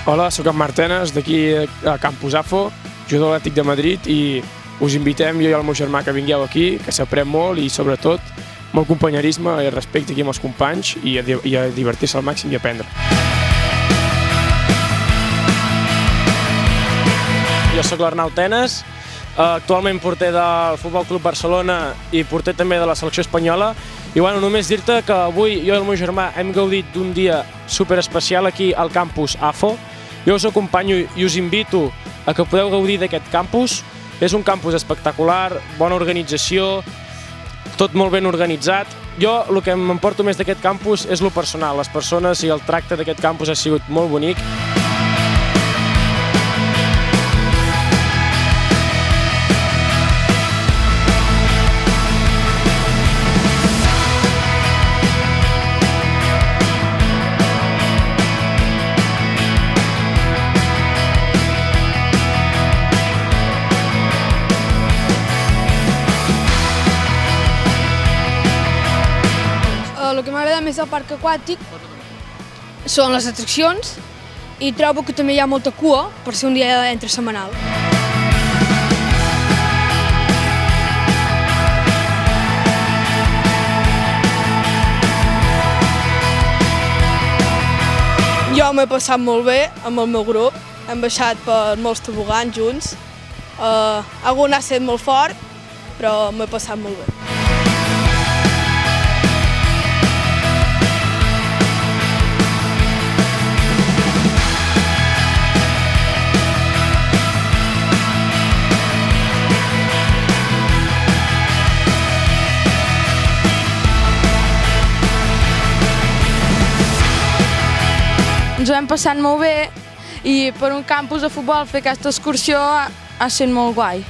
Hola, sóc en Martenes, d'aquí a Campus AFO, jugador de l'Atlètic de Madrid, i us invitem, jo i el meu germà, que vingueu aquí, que s'aprèn molt i, sobretot, molt companyerisme i respecte aquí amb els companys i a divertir-se al màxim i aprendre. Jo sóc l'Arnau Tenes, actualment porter del Futbol Club Barcelona i porter també de la selecció espanyola. I bueno, només dir-te que avui jo i el meu germà hem gaudit d'un dia superespecial aquí al campus AFO. Jo us acompanyo i us invito a que podeu gaudir d'aquest campus. És un campus espectacular, bona organització, tot molt ben organitzat. Jo el que m'emporto més d'aquest campus és lo personal. Les persones i el tracte d'aquest campus ha sigut molt bonic. El que m'agrada més del parc aquàtic són les atraccions i trobo que també hi ha molta cua per ser un dia entre setmanal. Jo m'he passat molt bé amb el meu grup, hem baixat per molts tobogans junts. Algun ha estat molt fort, però m'he passat molt bé. Ens ho hem passat molt bé i per un campus de futbol fer aquesta excursió ha estat molt guai.